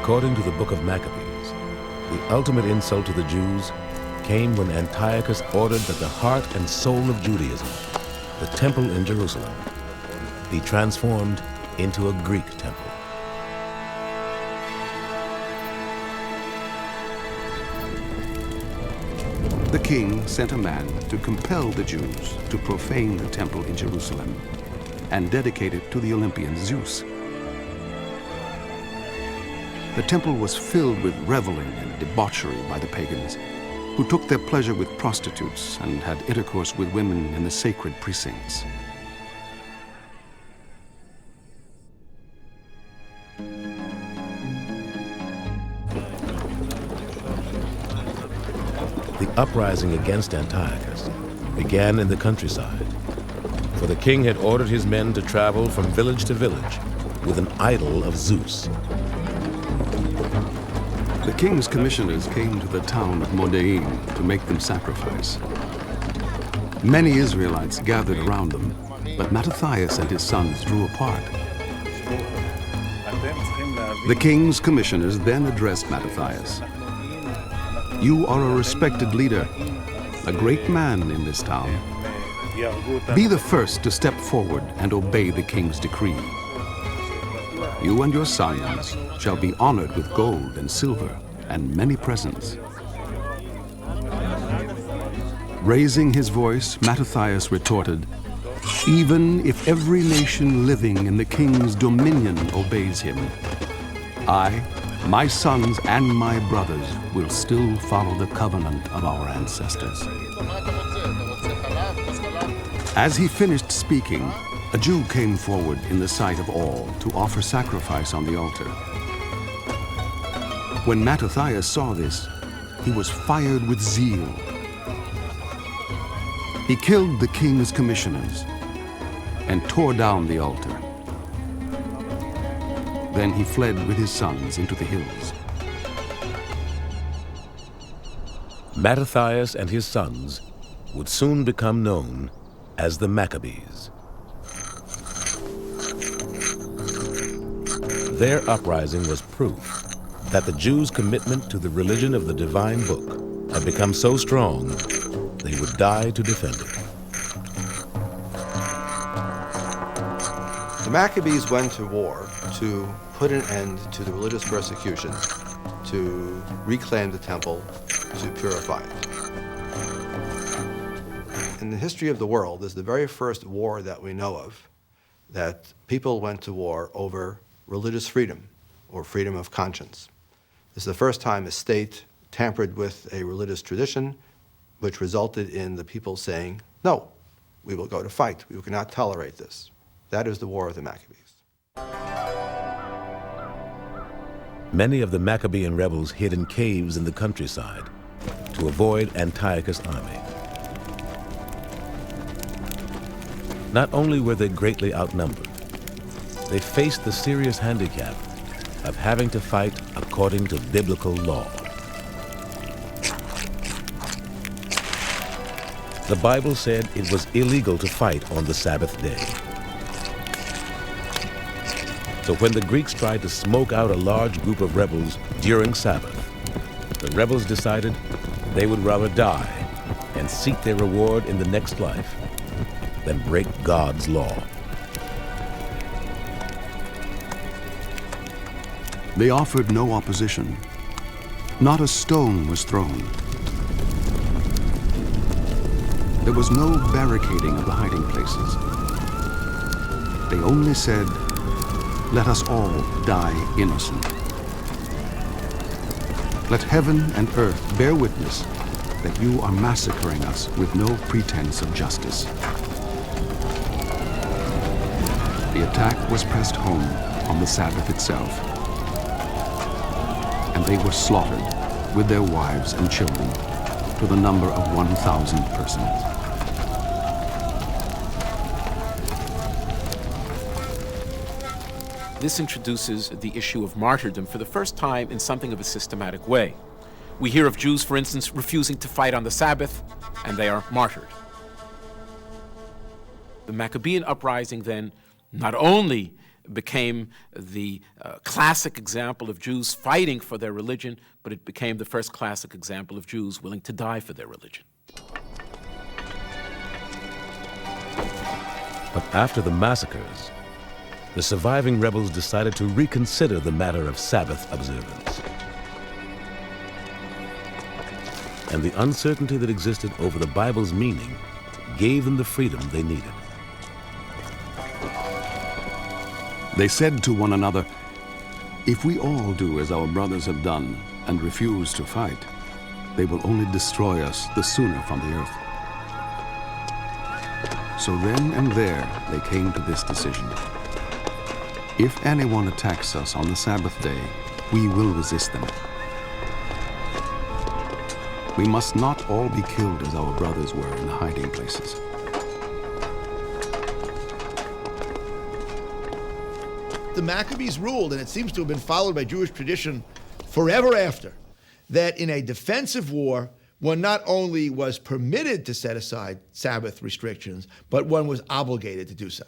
According to the book of Maccabees, the ultimate insult to the Jews came when Antiochus ordered that the heart and soul of Judaism, the temple in Jerusalem, be transformed into a Greek temple. The king sent a man to compel the Jews to profane the temple in Jerusalem and dedicate it to the Olympian Zeus. The temple was filled with reveling and debauchery by the pagans, who took their pleasure with prostitutes and had intercourse with women in the sacred precincts. The uprising against Antiochus began in the countryside, for the king had ordered his men to travel from village to village with an idol of Zeus. The king's commissioners came to the town of Modein to make them sacrifice. Many Israelites gathered around them, but Mattathias and his sons drew apart. The king's commissioners then addressed Mattathias. "You are a respected leader, a great man in this town. Be the first to step forward and obey the king's decree. You and your sons shall be honored with gold and silver and many presents." Raising his voice, Mattathias retorted, "Even if every nation living in the king's dominion obeys him, I, my sons, and my brothers will still follow the covenant of our ancestors." As he finished speaking, a Jew came forward in the sight of all to offer sacrifice on the altar. When Mattathias saw this, he was fired with zeal. He killed the king's commissioners and tore down the altar. Then he fled with his sons into the hills. Mattathias and his sons would soon become known as the Maccabees. Their uprising was proof that the Jews' commitment to the religion of the divine book had become so strong they would die to defend it. The Maccabees went to war to put an end to the religious persecution, to reclaim the temple, to purify it. In the history of the world, this is the very first war that we know of that people went to war over religious freedom or freedom of conscience. This is the first time a state tampered with a religious tradition, which resulted in the people saying, "No, we will go to fight. We cannot tolerate this." That is the War of the Maccabees. Many of the Maccabean rebels hid in caves in the countryside to avoid Antiochus' army. Not only were they greatly outnumbered, they faced the serious handicap of having to fight according to biblical law. The Bible said it was illegal to fight on the Sabbath day. So when the Greeks tried to smoke out a large group of rebels during Sabbath, the rebels decided they would rather die and seek their reward in the next life than break God's law. They offered no opposition. Not a stone was thrown. There was no barricading of the hiding places. They only said, "Let us all die innocent. Let heaven and earth bear witness that you are massacring us with no pretense of justice." The attack was pressed home on the Sabbath itself, and they were slaughtered with their wives and children to the number of 1,000 persons. This introduces the issue of martyrdom for the first time in something of a systematic way. We hear of Jews, for instance, refusing to fight on the Sabbath, and they are martyred. The Maccabean uprising then not only became the classic example of Jews fighting for their religion, but it became the first classic example of Jews willing to die for their religion. But after the massacres, the surviving rebels decided to reconsider the matter of Sabbath observance. And the uncertainty that existed over the Bible's meaning gave them the freedom they needed. They said to one another, "If we all do as our brothers have done and refuse to fight, they will only destroy us the sooner from the earth." So then and there they came to this decision. If anyone attacks us on the Sabbath day, we will resist them. We must not all be killed as our brothers were in the hiding places. The Maccabees ruled, and it seems to have been followed by Jewish tradition forever after, that in a defensive war, one not only was permitted to set aside Sabbath restrictions, but one was obligated to do so.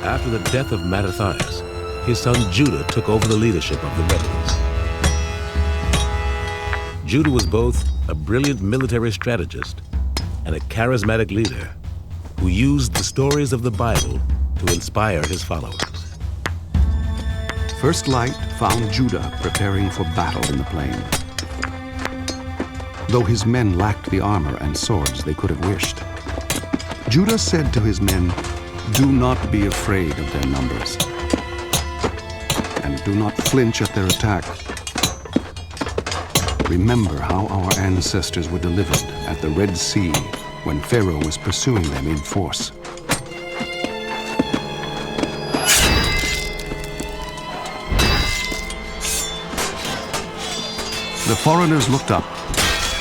After the death of Mattathias, his son Judah took over the leadership of the rebels. Judah was both a brilliant military strategist and a charismatic leader who used the stories of the Bible to inspire his followers. First light found Judah preparing for battle in the plain. Though his men lacked the armor and swords they could have wished, Judah said to his men, "Do not be afraid of their numbers, and do not flinch at their attack. Remember how our ancestors were delivered at the Red Sea when Pharaoh was pursuing them in force. The foreigners looked up,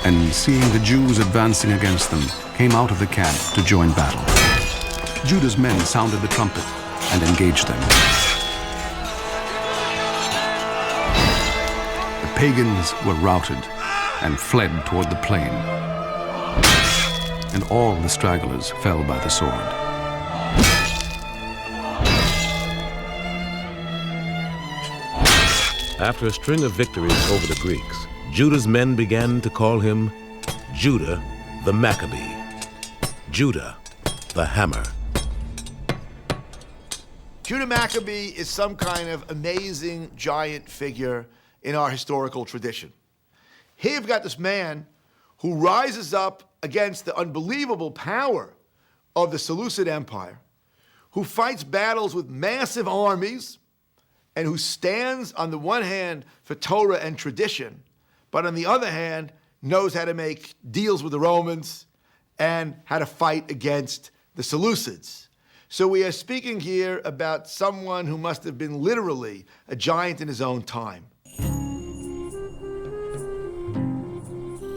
and seeing the Jews advancing against them, came out of the camp to join battle. Judah's men sounded the trumpet and engaged them. The pagans were routed and fled toward the plain, and all the stragglers fell by the sword. After a string of victories over the Greeks, Judah's men began to call him Judah the Maccabee, Judah the Hammer. Judah Maccabee is some kind of amazing giant figure in our historical tradition. Here you've got this man who rises up against the unbelievable power of the Seleucid Empire, who fights battles with massive armies, and who stands on the one hand for Torah and tradition, but on the other hand knows how to make deals with the Romans and how to fight against the Seleucids. So we are speaking here about someone who must have been literally a giant in his own time.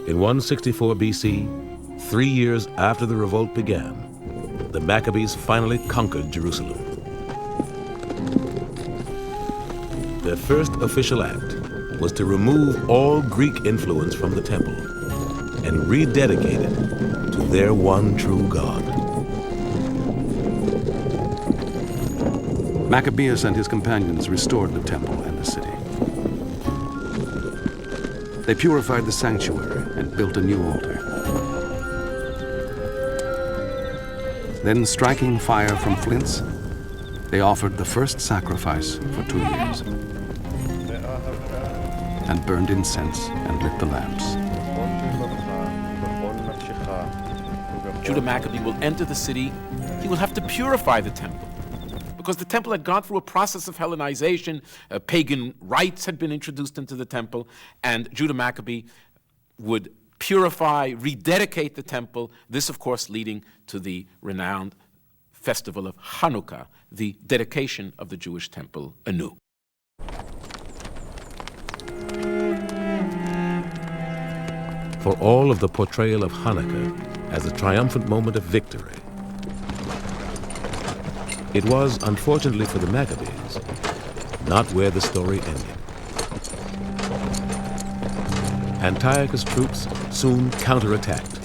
In 164 BC, 3 years after the revolt began, the Maccabees finally conquered Jerusalem. Their first official act was to remove all Greek influence from the temple and rededicate it to their one true God. Maccabeus and his companions restored the temple and the city. They purified the sanctuary and built a new altar. Then, striking fire from flints, they offered the first sacrifice for 2 years, and burned incense and lit the lamps. Judah Maccabee will enter the city. He will have to purify the temple, because the temple had gone through a process of Hellenization. Pagan rites had been introduced into the temple, and Judah Maccabee would purify, rededicate the temple, this of course leading to the renowned festival of Hanukkah, the dedication of the Jewish temple anew. For all of the portrayal of Hanukkah as a triumphant moment of victory, it was, unfortunately for the Maccabees, not where the story ended. Antiochus' troops soon counterattacked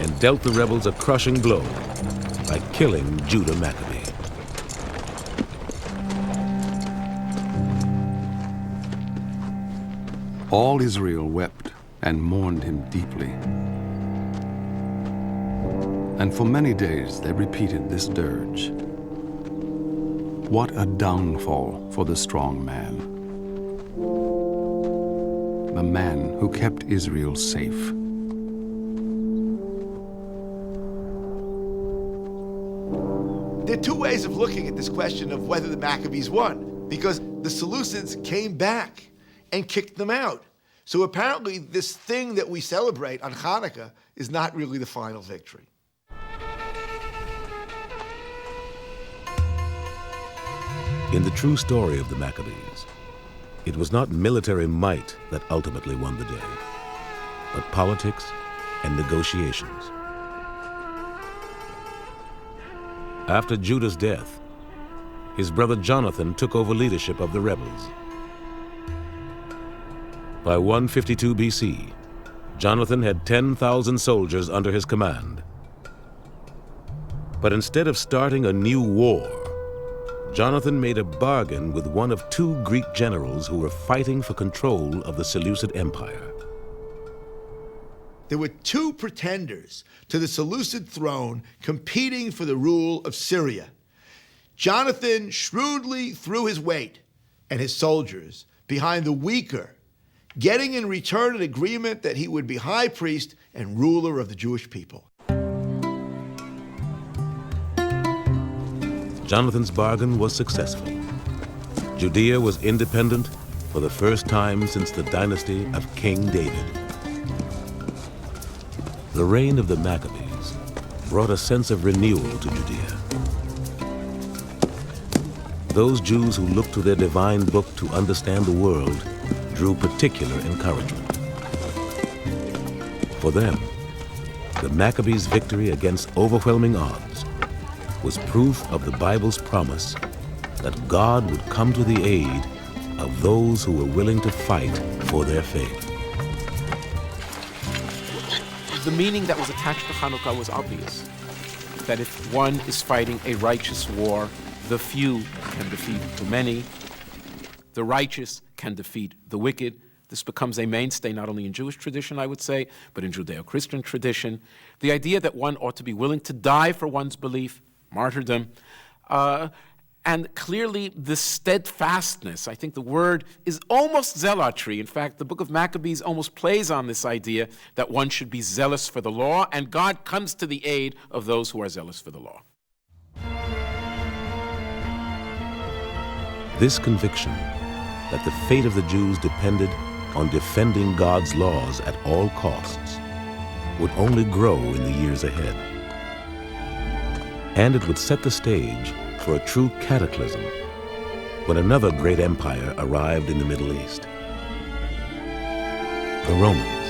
and dealt the rebels a crushing blow by killing Judah Maccabee. All Israel wept and mourned him deeply. And for many days they repeated this dirge. What a downfall for the strong man. The man who kept Israel safe. There are two ways of looking at this question of whether the Maccabees won, because the Seleucids came back and kicked them out. So apparently this thing that we celebrate on Hanukkah is not really the final victory. In the true story of the Maccabees, it was not military might that ultimately won the day, but politics and negotiations. After Judah's death, his brother Jonathan took over leadership of the rebels. By 152 BC, Jonathan had 10,000 soldiers under his command. But instead of starting a new war, Jonathan made a bargain with one of two Greek generals who were fighting for control of the Seleucid Empire. There were two pretenders to the Seleucid throne competing for the rule of Syria. Jonathan shrewdly threw his weight and his soldiers behind the weaker, getting in return an agreement that he would be high priest and ruler of the Jewish people. Jonathan's bargain was successful. Judea was independent for the first time since the dynasty of King David. The reign of the Maccabees brought a sense of renewal to Judea. Those Jews who looked to their divine book to understand the world drew particular encouragement. For them, the Maccabees' victory against overwhelming odds was proof of the Bible's promise that God would come to the aid of those who were willing to fight for their faith. The meaning that was attached to Hanukkah was obvious, that if one is fighting a righteous war, the few can defeat the many, the righteous can defeat the wicked. This becomes a mainstay not only in Jewish tradition, I would say, but in Judeo-Christian tradition. The idea that one ought to be willing to die for one's belief, martyrdom, and clearly the steadfastness. I think the word is almost zealotry. In fact, the book of Maccabees almost plays on this idea that one should be zealous for the law, and God comes to the aid of those who are zealous for the law. This conviction that the fate of the Jews depended on defending God's laws at all costs would only grow in the years ahead. And it would set the stage for a true cataclysm when another great empire arrived in the Middle East, the Romans.